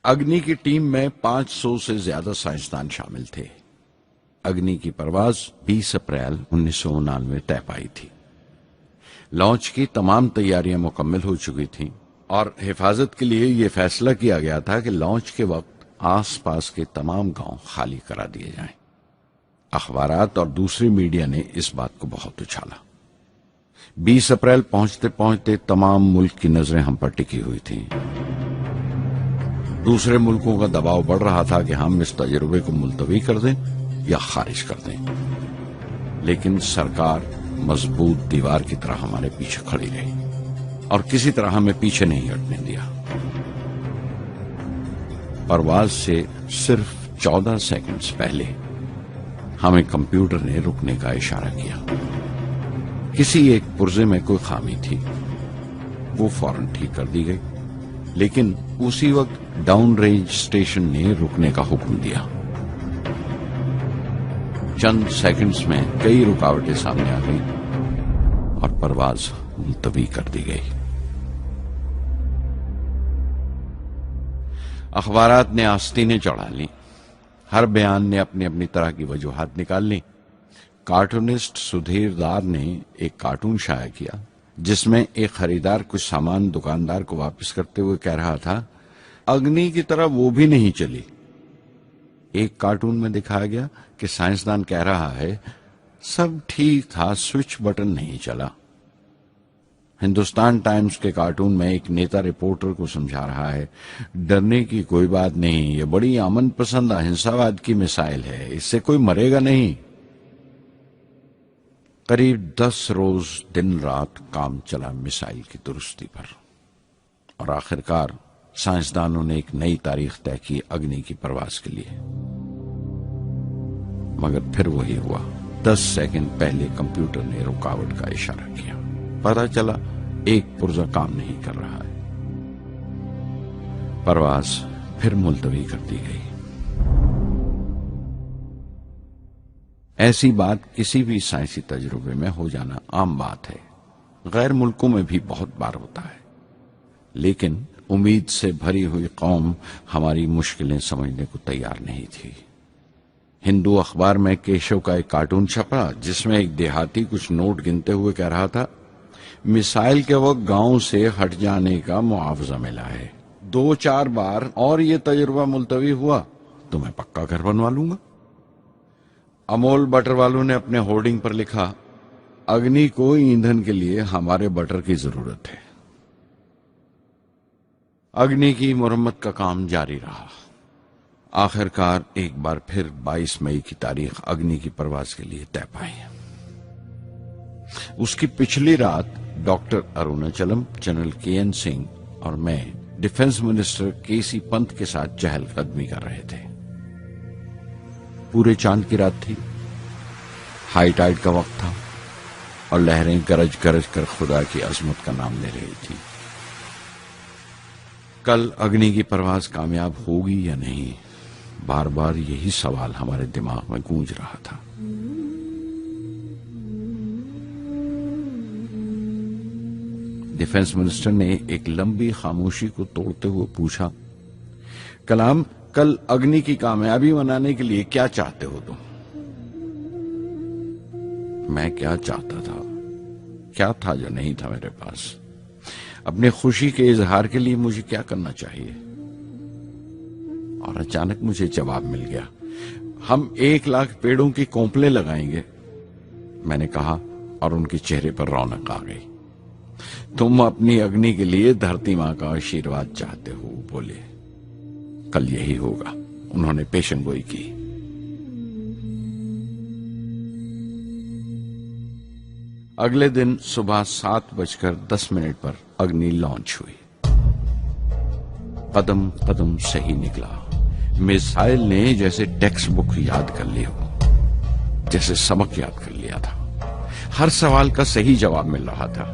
اگنی کی ٹیم میں 500 سے زیادہ سائنسدان شامل تھے۔ اگنی کی پرواز 20 اپریل 1999 طے پائی تھی۔ لانچ کی تمام تیاریاں مکمل ہو چکی تھیں اور حفاظت کے لیے یہ فیصلہ کیا گیا تھا کہ لانچ کے وقت آس پاس کے تمام گاؤں خالی کرا دیے جائیں۔ اخبارات اور دوسری میڈیا نے اس بات کو بہت اچھالا۔ 20 اپریل پہنچتے پہنچتے تمام ملک کی نظریں ہم پر ٹکی ہوئی تھیں۔ دوسرے ملکوں کا دباؤ بڑھ رہا تھا کہ ہم اس تجربے کو ملتوی کر دیں یا خارج کر دیں، لیکن سرکار مضبوط دیوار کی طرح ہمارے پیچھے کھڑی رہی اور کسی طرح ہمیں پیچھے نہیں ہٹنے دیا۔ پرواز سے صرف 14 سیکنڈز پہلے ہمیں کمپیوٹر نے رکنے کا اشارہ کیا۔ کسی ایک پرزے میں کوئی خامی تھی، وہ فوراً ٹھیک کر دی گئی، لیکن اسی وقت ڈاؤن رینج اسٹیشن نے رکنے کا حکم دیا۔ چند سیکنڈز میں کئی رکاوٹیں سامنے آ گئی اور پرواز ملتوی کر دی گئی۔ اخبارات نے آستینیں چڑھا لیں، ہر بیان نے اپنی اپنی طرح کی وجوہات نکال لی۔ کارٹونسٹ سدھیر دار نے ایک کارٹون شائع کیا جس میں ایک خریدار کچھ سامان دکاندار کو واپس کرتے ہوئے کہہ رہا تھا، اگنی کی طرح وہ بھی نہیں چلی۔ ایک کارٹون میں دکھایا گیا کہ سائنسدان کہہ رہا ہے، سب ٹھیک تھا، سوئچ بٹن نہیں چلا۔ ہندوستان ٹائمز کے کارٹون میں ایک نیتا رپورٹر کو سمجھا رہا ہے، ڈرنے کی کوئی بات نہیں، یہ بڑی امن پسند اہنساواد کی مثال ہے، اس سے کوئی مرے گا نہیں۔ قریب 10 روز دن رات کام چلا میزائل کی درستی پر، اور آخرکار سائنسدانوں نے ایک نئی تاریخ طے کی اگنی کی پرواز کے لیے۔ مگر پھر وہی ہوا، 10 سیکنڈ پہلے کمپیوٹر نے رکاوٹ کا اشارہ کیا۔ پتہ چلا ایک پرزہ کام نہیں کر رہا ہے۔ پرواز پھر ملتوی کر دی گئی۔ ایسی بات کسی بھی سائنسی تجربے میں ہو جانا عام بات ہے، غیر ملکوں میں بھی بہت بار ہوتا ہے، لیکن امید سے بھری ہوئی قوم ہماری مشکلیں سمجھنے کو تیار نہیں تھی۔ ہندو اخبار میں کیشو کا ایک کارٹون چھپا جس میں ایک دیہاتی کچھ نوٹ گنتے ہوئے کہہ رہا تھا، میزائل کے وقت گاؤں سے ہٹ جانے کا معاوضہ ملا ہے، 2-4 بار اور یہ تجربہ ملتوی ہوا تو میں پکا گھر بنوا لوں گا۔ امول بٹر والوں نے اپنے ہورڈنگ پر لکھا، اگنی کو ایندھن کے لیے ہمارے بٹر کی ضرورت ہے۔ اگنی کی مرمت کا کام جاری رہا۔ آخرکار ایک بار پھر 22 مئی کی تاریخ اگنی کی پرواز کے لیے طے پائی۔ اس کی پچھلی رات ڈاکٹر اروناچلم، جنرل کے این سنگھ اور میں ڈیفنس منسٹر کے سی پنت کے ساتھ چہل قدمی کر رہے تھے۔ پورے چاند کی رات تھی، ہائی ٹائیڈ کا وقت تھا اور لہریں گرج گرج کر خدا کی عظمت کا نام لے رہی تھی۔ کل اگنی کی پرواز کامیاب ہوگی یا نہیں، بار بار یہی سوال ہمارے دماغ میں گونج رہا تھا۔ ڈیفنس منسٹر نے ایک لمبی خاموشی کو توڑتے ہوئے پوچھا، کلام، کل اگنی کی کامیابی منانے کے لیے کیا چاہتے ہو تم؟ میں کیا چاہتا تھا؟ کیا تھا جو نہیں تھا میرے پاس؟ اپنی خوشی کے اظہار کے لیے مجھے کیا کرنا چاہیے؟ اور اچانک مجھے جواب مل گیا، ہم 1,00,000 پیڑوں کی کونپلیں لگائیں گے۔ میں نے کہا اور ان کے چہرے پر رونق آ گئی، تم اپنی اگنی کے لیے دھرتی ماں کا آشیرواد چاہتے ہو، بولے کل یہی ہوگا۔ انہوں نے پیشن گوئی کی۔ اگلے دن صبح 7:10 پر اگنی لانچ ہوئی۔ قدم قدم صحیح نکلا، میزائل نے جیسے ٹیکسٹ بک یاد کر لی ہو، جیسے سبق یاد کر لیا تھا۔ ہر سوال کا صحیح جواب مل رہا تھا۔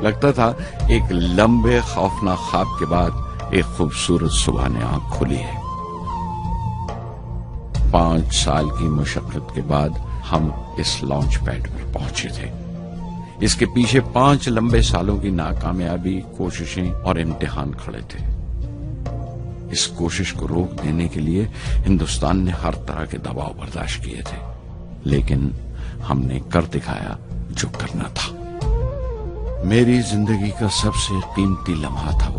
لگتا تھا ایک لمبے خوفناک خواب کے بعد ایک خوبصورت صبح نے آنکھ کھلی ہے۔ 5 سال کی مشقت کے بعد ہم اس لانچ پیڈ پر پہنچے تھے۔ اس کے پیچھے 5 لمبے سالوں کی ناکامیابی، کوششیں اور امتحان کھڑے تھے۔ اس کوشش کو روک دینے کے لیے ہندوستان نے ہر طرح کے دباؤ برداشت کیے تھے، لیکن ہم نے کر دکھایا جو کرنا تھا۔ میری زندگی کا سب سے قیمتی لمحہ تھا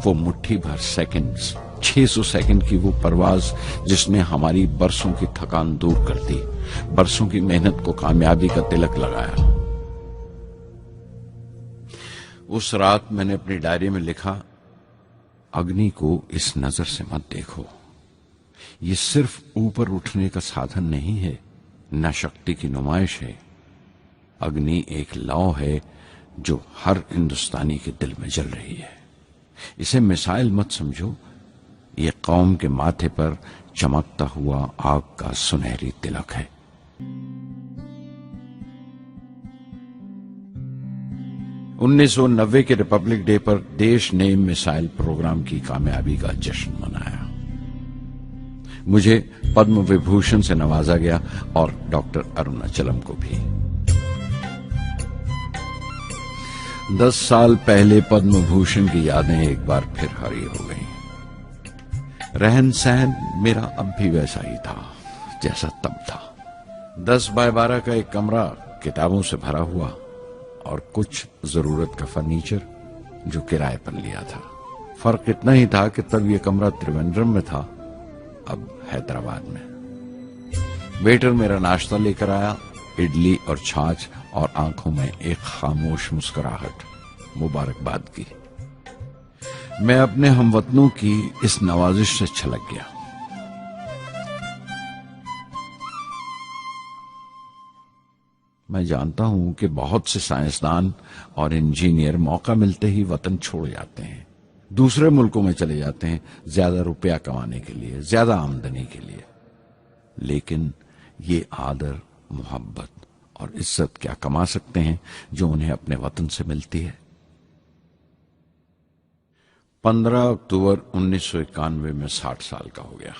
وہ مٹھی بھر سیکنڈز، 600 سیکنڈ کی وہ پرواز جس نے ہماری برسوں کی تھکان دور کر دی، برسوں کی محنت کو کامیابی کا تلک لگایا۔ اس رات میں نے اپنی ڈائری میں لکھا، اگنی کو اس نظر سے مت دیکھو، یہ صرف اوپر اٹھنے کا سادھن نہیں ہے، نہ شکتی کی نمائش ہے۔ اگنی ایک لو ہے جو ہر ہندوستانی کے دل میں جل رہی ہے۔ اسے مثال مت سمجھو، یہ قوم کے ماتھے پر چمکتا ہوا آگ کا سنہری تلک ہے۔ انیس سو 90 کے ریپبلک ڈے پر دیش نے میسائل پروگرام کی کامیابی کا جشن منایا۔ مجھے پدم وبھوشن سے نوازا گیا اور ڈاکٹر اروناچلم کو بھی۔ 10 سال پہلے پدم بھوشن کی یادیں ایک بار پھر ہری ہو گئیں۔ رہن سہن میرا اب بھی ویسا ہی تھا جیسا تب تھا۔ 10 بائی 12 کا ایک کمرہ کتابوں سے بھرا ہوا اور کچھ ضرورت کا فرنیچر جو کرائے پر لیا تھا۔ فرق اتنا ہی تھا کہ تب یہ کمرہ تریویندرم میں تھا، اب حیدرآباد میں۔ ویٹر میرا ناشتہ لے کر آیا، اڈلی اور چھاچھ، اور آنکھوں میں ایک خاموش مسکراہٹ، مبارکباد کی۔ میں اپنے ہم وطنوں کی اس نوازش سے چھلک گیا۔ میں جانتا ہوں کہ بہت سے سائنسدان اور انجینئر موقع ملتے ہی وطن چھوڑ جاتے ہیں، دوسرے ملکوں میں چلے جاتے ہیں زیادہ روپیہ کمانے کے لیے، زیادہ آمدنی کے لیے، لیکن یہ آدر، محبت اور عزت کیا کما سکتے ہیں جو انہیں اپنے وطن سے ملتی ہے؟ 15 اکتوبر 1991 میں 60 سال کا ہو گیا۔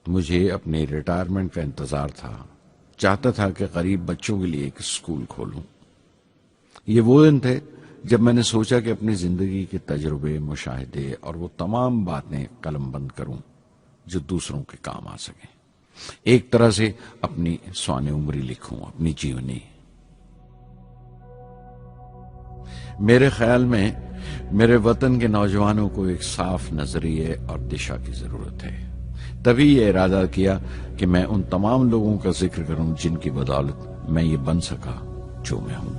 مجھے اپنی ریٹائرمنٹ کا انتظار تھا، چاہتا تھا کہ غریب بچوں کے لیے ایک اسکول کھولوں۔ یہ وہ دن تھے جب میں نے سوچا کہ اپنی زندگی کے تجربے، مشاہدے اور وہ تمام باتیں قلم بند کروں جو دوسروں کے کام آ سکیں، ایک طرح سے اپنی سوانح عمری لکھوں، اپنی جیونی۔ میرے خیال میں میرے وطن کے نوجوانوں کو ایک صاف نظریے اور دشا کی ضرورت ہے۔ تبھی یہ ارادہ کیا کہ میں ان تمام لوگوں کا ذکر کروں جن کی بدولت میں یہ بن سکا جو میں ہوں۔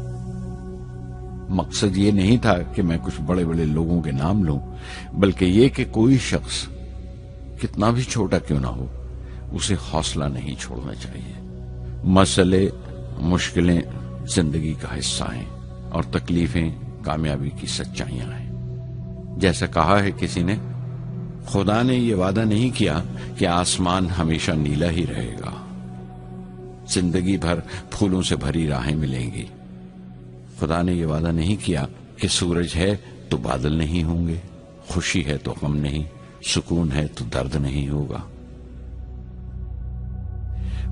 مقصد یہ نہیں تھا کہ میں کچھ بڑے بڑے لوگوں کے نام لوں، بلکہ یہ کہ کوئی شخص کتنا بھی چھوٹا کیوں نہ ہو، اسے حوصلہ نہیں چھوڑنا چاہیے۔ مسئلے، مشکلیں زندگی کا حصہ ہیں اور تکلیفیں کامیابی کی سچائیاں ہیں۔ جیسا کہا ہے کسی نے، خدا نے یہ وعدہ نہیں کیا کہ آسمان ہمیشہ نیلا ہی رہے گا، زندگی بھر پھولوں سے بھری راہیں ملیں گی۔ خدا نے یہ وعدہ نہیں کیا کہ سورج ہے تو بادل نہیں ہوں گے، خوشی ہے تو غم نہیں، سکون ہے تو درد نہیں ہوگا۔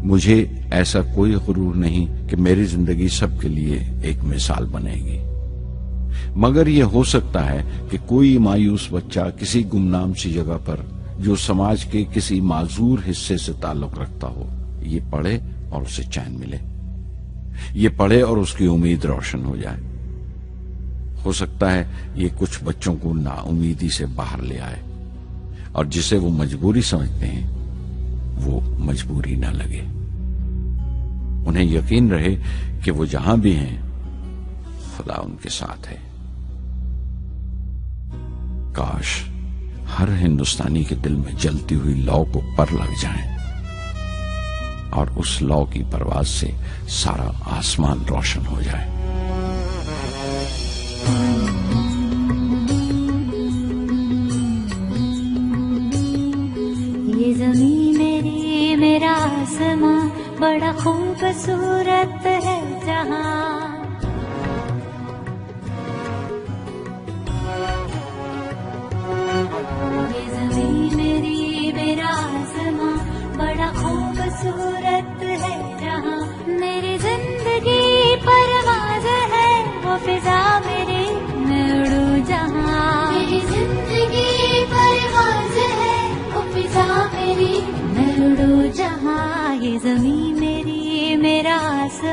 مجھے ایسا کوئی غرور نہیں کہ میری زندگی سب کے لیے ایک مثال بنے گی، مگر یہ ہو سکتا ہے کہ کوئی مایوس بچہ کسی گمنام سی جگہ پر جو سماج کے کسی معذور حصے سے تعلق رکھتا ہو، یہ پڑھے اور اسے چین ملے، یہ پڑھے اور اس کی امید روشن ہو جائے۔ ہو سکتا ہے یہ کچھ بچوں کو نا امیدی سے باہر لے آئے، اور جسے وہ مجبوری سمجھتے ہیں وہ مجبوری نہ لگے، انہیں یقین رہے کہ وہ جہاں بھی ہیں خدا ان کے ساتھ ہے۔ کاش ہر ہندوستانی کے دل میں جلتی ہوئی لو کو پر لگ جائیں اور اس لو کی پرواز سے سارا آسمان روشن ہو جائے۔ یہ زمین میری، میرا آسماں، بڑا خوبصورت ہے جہاں۔ یہ زمین میری، میرا آسماں، بڑا خوبصورت ہے جہاں۔ میری زندگی پرواز ہے، وہ فضا میری، میں اڑوں جہاں۔ میری زندگی پرواز